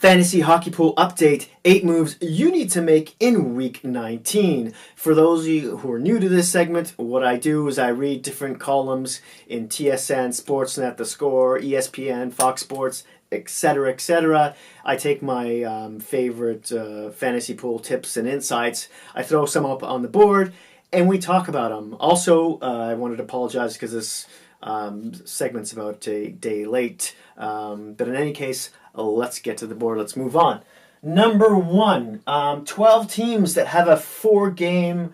Fantasy Hockey Pool Update, 8 moves you need to make in Week 19. For those of you who are new to this segment, what I do is I read different columns in TSN, Sportsnet, The Score, ESPN, Fox Sports, etc., etc. I take my favorite fantasy pool tips and insights, I throw some up on the board, and we talk about them. Also, I wanted to apologize because this segment's about a day late, but in any case, let's get to the board. Let's move on. Number 1, 12 teams that have a 4-game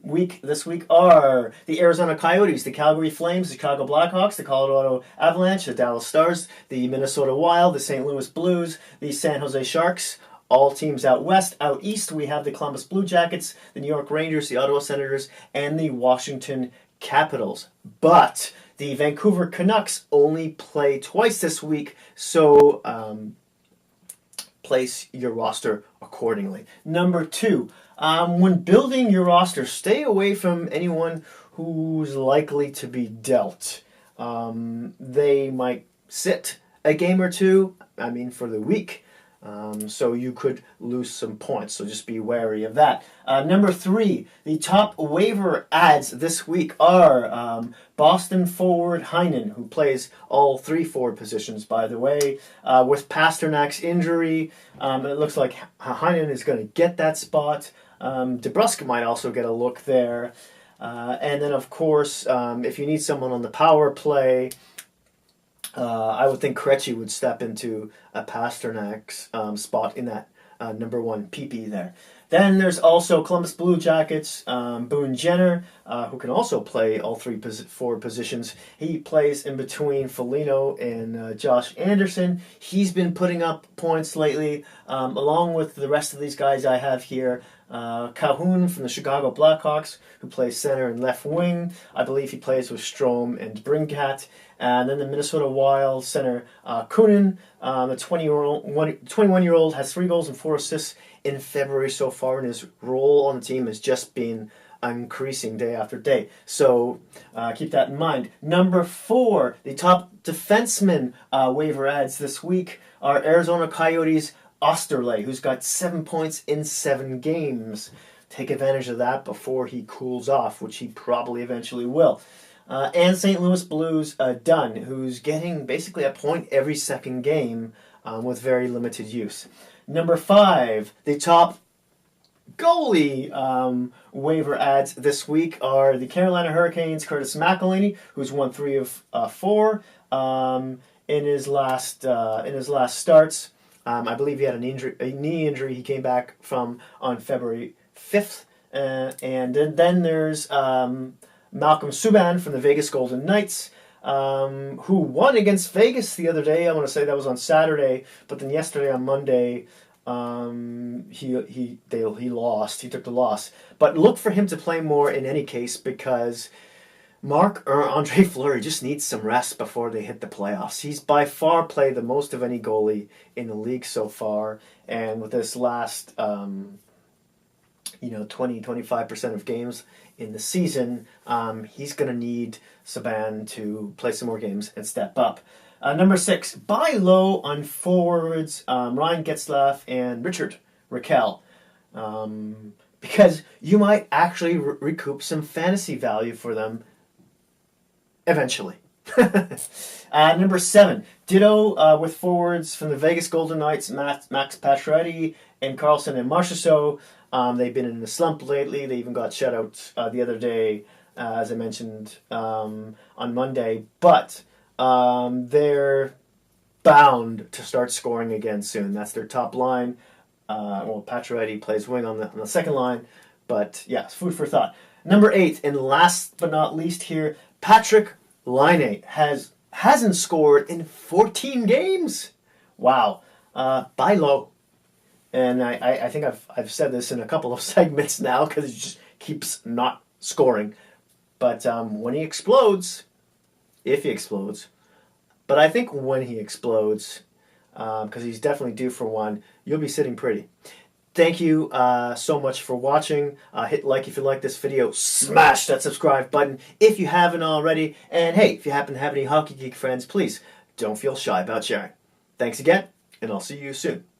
week this week are the Arizona Coyotes, the Calgary Flames, the Chicago Blackhawks, the Colorado Avalanche, the Dallas Stars, the Minnesota Wild, the St. Louis Blues, the San Jose Sharks. All teams out west. Out east, we have the Columbus Blue Jackets, the New York Rangers, the Ottawa Senators, and the Washington Capitals. But the Vancouver Canucks only play twice this week, so place your roster accordingly. Number 2, when building your roster, stay away from anyone who's likely to be dealt. They might sit a game or two, for the week. So you could lose some points, so just be wary of that. Number 3, the top waiver adds this week are Boston forward Heinen, who plays all 3 forward positions, by the way. With Pasternak's injury, it looks like Heinen is going to get that spot. DeBrusk might also get a look there. And then, of course, if you need someone on the power play, I would think Krejci would step into a Pasternak's spot in that number 1 PP there. Then there's also Columbus Blue Jackets, Boone Jenner, who can also play all 3 forward positions. He plays in between Foligno and Josh Anderson. He's been putting up points lately, along with the rest of these guys I have here. Calhoun from the Chicago Blackhawks, who plays center and left wing. I believe he plays with Strome and Brinkat. And then the Minnesota Wild center, Kunin, the 21-year-old, has 3 goals and 4 assists in February so far, and his role on the team has just been increasing day after day. So keep that in mind. Number 4, the top defenseman waiver adds this week are Arizona Coyotes' Osterley, who's got 7 points in 7 games. Take advantage of that before he cools off, which he probably eventually will. And St. Louis Blues Dunn, who's getting basically a point every second game with very limited use. Number 5, the top goalie waiver adds this week are the Carolina Hurricanes' Curtis McElhinney, who's won 3 of 4 in his last starts. I believe he had a knee injury he came back from on February 5th. And then there's Malcolm Subban from the Vegas Golden Knights, who won against Vegas the other day. I want to say that was on Saturday, but then yesterday on Monday, he lost. He took the loss. But look for him to play more in any case, because Andre Fleury just needs some rest before they hit the playoffs. He's by far played the most of any goalie in the league so far, and with this last 20-25% of games in the season, he's going to need Subban to play some more games and step up. Number 6, buy low on forwards Ryan Getzlaf and Richard Raquel, because you might actually recoup some fantasy value for them eventually. Number 7, ditto with forwards from the Vegas Golden Knights, Max Pacioretty and Carlson and Marchessault. They've been in a slump lately. They even got shut out the other day, as I mentioned, on Monday. But they're bound to start scoring again soon. That's their top line. Pacioretty plays wing on the second line. But, yeah, it's food for thought. Number 8, and last but not least here, Patrick Laine hasn't scored in 14 games. Wow. Buy low. And I think I've said this in a couple of segments now, because he just keeps not scoring. But when he explodes, if he explodes, but I think when he explodes, because he's definitely due for one, you'll be sitting pretty. Thank you so much for watching. Hit like if you like this video. Smash that subscribe button if you haven't already. And hey, if you happen to have any Hockey Geek friends, please don't feel shy about sharing. Thanks again. and I'll see you soon.